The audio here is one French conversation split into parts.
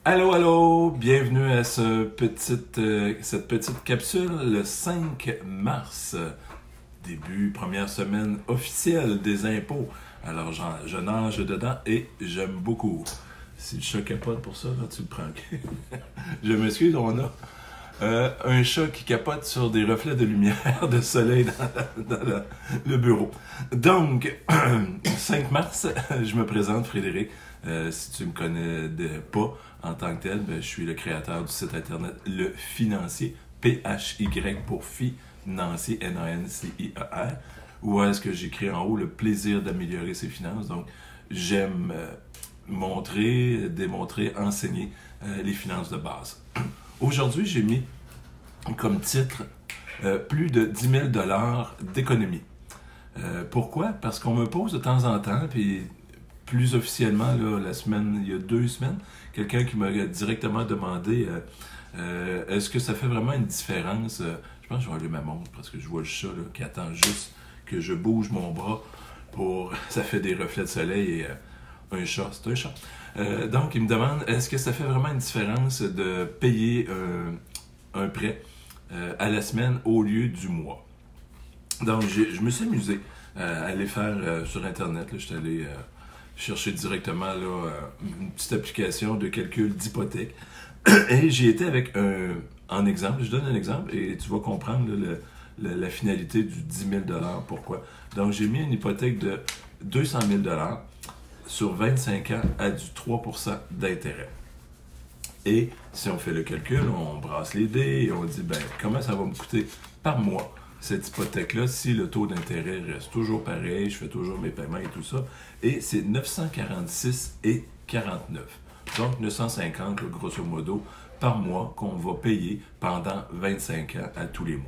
Allô, allô, bienvenue à cette petite capsule le 5 mars, début, première semaine officielle des impôts. Alors, je nage dedans et j'aime beaucoup. Si le chat capote pour ça, là, tu le prends. Je m'excuse, on a un chat qui capote sur des reflets de lumière de soleil dans le bureau. Donc, 5 mars, je me présente, Frédéric. Si tu me connais pas en tant que tel, ben, je suis le créateur du site internet Le Financier, PHY pour Financier, N-A-N-C-I-E-R, où est-ce que j'écris en haut le plaisir d'améliorer ses finances. Donc, j'aime montrer, démontrer, enseigner les finances de base. Aujourd'hui, j'ai mis comme titre plus de 10 000 $ d'économie. Pourquoi? Parce qu'on me pose de temps en temps, puis plus officiellement, là, il y a 2 semaines, quelqu'un qui m'a directement demandé est-ce que ça fait vraiment une différence? Je pense que je vais enlever ma montre parce que je vois le chat là, qui attend juste que je bouge mon bras pour. Ça fait des reflets de soleil et un chat, c'est un chat. Donc, il me demande est-ce que ça fait vraiment une différence de payer un prêt à la semaine au lieu du mois? Donc, je me suis amusé à aller faire sur Internet. Je suis allé chercher directement là, une petite application de calcul d'hypothèque. Et j'ai été avec un exemple. Je donne un exemple et tu vas comprendre là, la finalité du 10 000 $. Pourquoi? Donc, j'ai mis une hypothèque de 200 000 $ sur 25 ans à du 3% d'intérêt. Et si on fait le calcul, on brasse les dés et on dit, ben, comment ça va me coûter par mois cette hypothèque-là si le taux d'intérêt reste toujours pareil, je fais toujours mes paiements et tout ça. Et c'est 946,49. Donc 950, là, grosso modo, par mois qu'on va payer pendant 25 ans à tous les mois.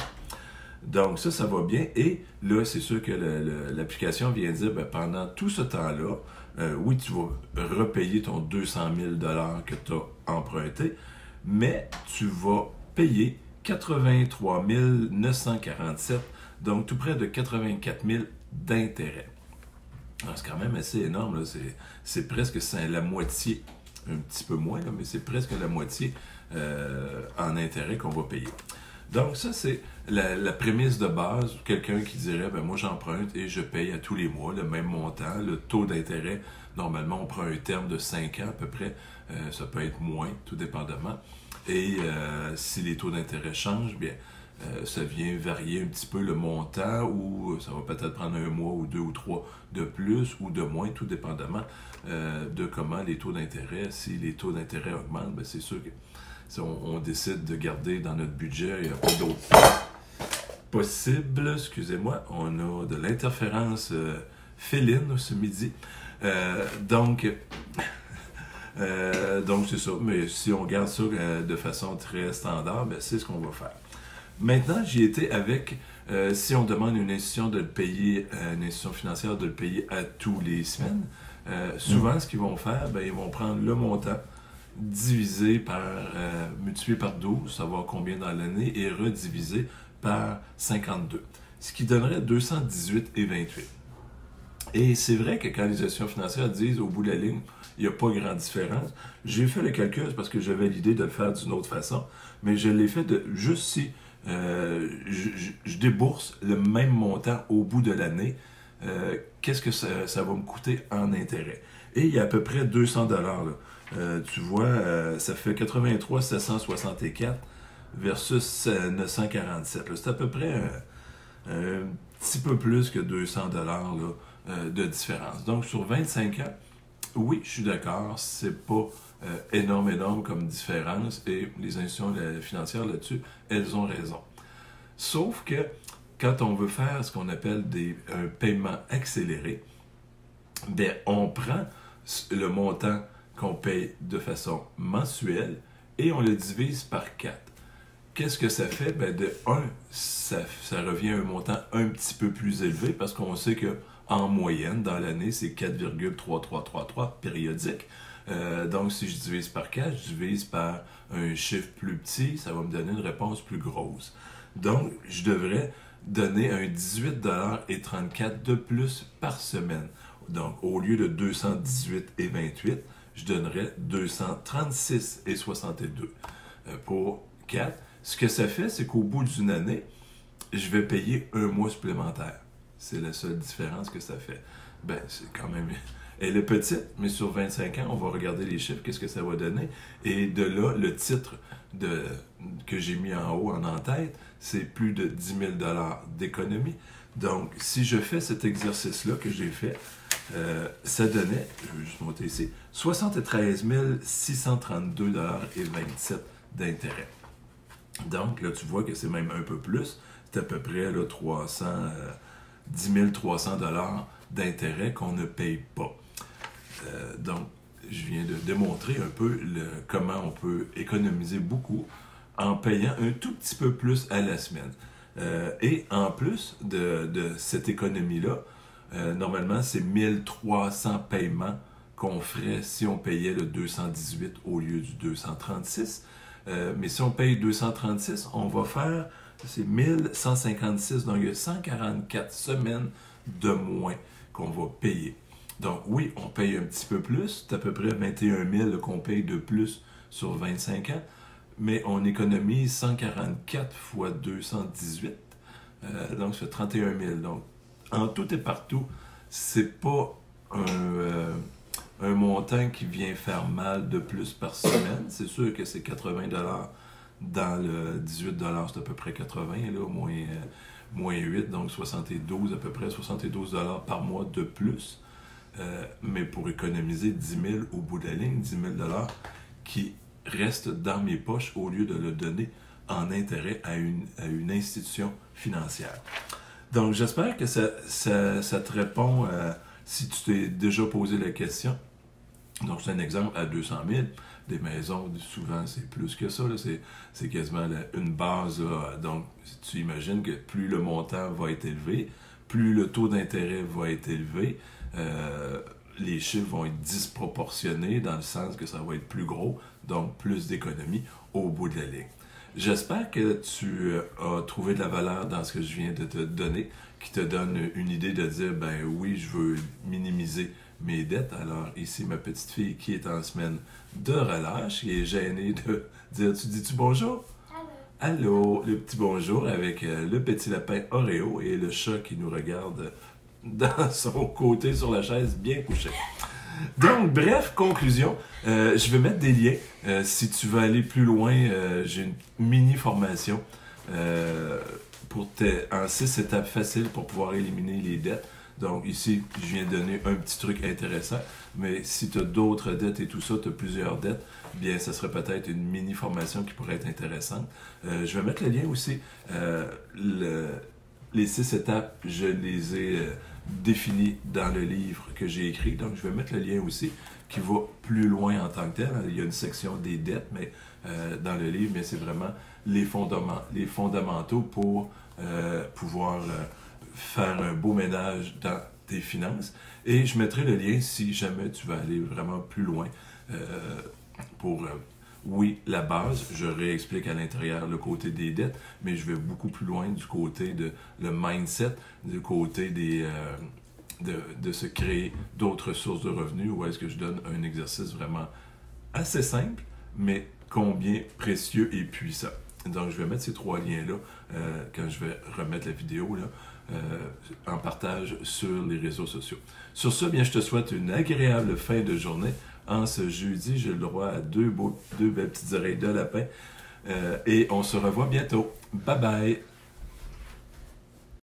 Donc ça va bien. Et là, c'est sûr que l'application vient dire, ben, pendant tout ce temps-là, oui, tu vas repayer ton 200 000 $ que tu as emprunté, mais tu vas payer 83 947, donc tout près de 84 000 d'intérêt. C'est quand même assez énorme, là. C'est presque la moitié, un petit peu moins, là, mais c'est presque la moitié en intérêt qu'on va payer. Donc ça, c'est la prémisse de base. Quelqu'un qui dirait, ben moi j'emprunte et je paye à tous les mois le même montant. Le taux d'intérêt, normalement on prend un terme de 5 ans à peu près. Ça peut être moins, tout dépendamment. Et si les taux d'intérêt changent, bien ça vient varier un petit peu le montant ou ça va peut-être prendre un mois ou 2 ou 3 de plus ou de moins, tout dépendamment de comment les taux d'intérêt. Si les taux d'intérêt augmentent, bien c'est sûr que si on décide de garder dans notre budget, il n'y a pas d'autre possible. Excusez-moi, on a de l'interférence féline ce midi. Donc c'est ça. Mais si on garde ça de façon très standard, ben, c'est ce qu'on va faire. Maintenant, j'y étais avec, si on demande à une institution de le payer, une institution financière de le payer à tous les semaines, souvent ce qu'ils vont faire, ben, ils vont prendre le montant, divisé par, multiplié par 12, savoir combien dans l'année, et redivisé par 52, ce qui donnerait 218,28. Et c'est vrai que quand les institutions financières disent au bout de la ligne, il n'y a pas grande différence, j'ai fait le calcul parce que j'avais l'idée de le faire d'une autre façon, mais je l'ai fait juste si je débourse le même montant au bout de l'année, qu'est-ce que ça va me coûter en intérêt? Et il y a à peu près 200 $. Tu vois, ça fait 83 764 versus 947. C'est à peu près un petit peu plus que 200 $ là, de différence. Donc, sur 25 ans, oui, je suis d'accord, c'est pas énorme comme différence et les institutions financières là-dessus, elles ont raison. Sauf que quand on veut faire ce qu'on appelle un paiement accéléré, bien, on prend le montant qu'on paye de façon mensuelle et on le divise par 4. Qu'est-ce que ça fait? Ben de 1, ça revient à un montant un petit peu plus élevé parce qu'on sait qu'en moyenne, dans l'année, c'est 4,3333 périodique. Donc, si je divise par 4, je divise par un chiffre plus petit, ça va me donner une réponse plus grosse. Donc, je devrais donner un 18,34 $ de plus par semaine. Donc, au lieu de 218,28, je donnerais 236,62 pour 4. Ce que ça fait, c'est qu'au bout d'une année, je vais payer un mois supplémentaire. C'est la seule différence que ça fait. Ben, c'est quand même... Elle est petite, mais sur 25 ans, on va regarder les chiffres, qu'est-ce que ça va donner. Et de là, le titre que j'ai mis en haut, en tête, c'est plus de 10 000 d'économie. Donc, si je fais cet exercice-là que j'ai fait, ça donnait, je vais juste monter ici, 73 632,27 d'intérêt. Donc, là, tu vois que c'est même un peu plus. C'est à peu près là, 10 300 $ d'intérêt qu'on ne paye pas. Donc, je viens de démontrer un peu comment on peut économiser beaucoup en payant un tout petit peu plus à la semaine. Et en plus de cette économie-là, normalement, c'est 1300 paiements qu'on ferait si on payait le 218 au lieu du 236. Mais si on paye 236, on va faire, c'est 1156, donc il y a 144 semaines de moins qu'on va payer. Donc oui, on paye un petit peu plus, c'est à peu près 21 000 qu'on paye de plus sur 25 ans, mais on économise 144 fois 218, donc ça fait 31 000. Donc en tout et partout, c'est pas un montant qui vient faire mal de plus par semaine. C'est sûr que c'est 80 $ dans le 18 $, c'est à peu près 80, là, moins 8, donc 72, à peu près 72 $ par mois de plus. Mais pour économiser 10 000 au bout de la ligne, 10 000 $ qui restent dans mes poches au lieu de le donner en intérêt à une institution financière. Donc, j'espère que ça te répond si tu t'es déjà posé la question. Donc, c'est un exemple à 200 000. Des maisons, souvent, c'est plus que ça. C'est quasiment une base. Là. Donc, tu imagines que plus le montant va être élevé, plus le taux d'intérêt va être élevé, les chiffres vont être disproportionnés dans le sens que ça va être plus gros, donc plus d'économies au bout de la ligne. J'espère que tu as trouvé de la valeur dans ce que je viens de te donner, qui te donne une idée de dire, ben oui, je veux minimiser mes dettes. Alors ici, ma petite fille qui est en semaine de relâche, qui est gênée de dire, tu dis-tu bonjour? Allô, le petit bonjour avec le petit lapin Oreo et le chat qui nous regarde dans son côté sur la chaise, bien couché. Donc, bref, conclusion, je vais mettre des liens. Si tu veux aller plus loin, j'ai une mini-formation en 6 étapes faciles pour pouvoir éliminer les dettes. Donc ici, je viens de donner un petit truc intéressant, mais si tu as d'autres dettes et tout ça, tu as plusieurs dettes, bien, ça serait peut-être une mini-formation qui pourrait être intéressante. Je vais mettre le lien aussi. Les 6 étapes, je les ai définies dans le livre que j'ai écrit, donc je vais mettre le lien aussi qui va plus loin en tant que tel. Il y a une section des dettes, mais dans le livre, mais c'est vraiment les fondamentaux pour pouvoir faire un beau ménage dans tes finances. Et je mettrai le lien si jamais tu veux aller vraiment plus loin pour, oui, la base. Je réexplique à l'intérieur le côté des dettes, mais je vais beaucoup plus loin du côté de le mindset, du côté de se créer d'autres sources de revenus, où est-ce que je donne un exercice vraiment assez simple, mais combien précieux et puissant. Donc, je vais mettre ces 3 liens-là quand je vais remettre la vidéo là, en partage sur les réseaux sociaux. Sur ce, bien, je te souhaite une agréable fin de journée. En ce jeudi, j'ai le droit à deux belles petites oreilles de lapin. Et on se revoit bientôt. Bye bye!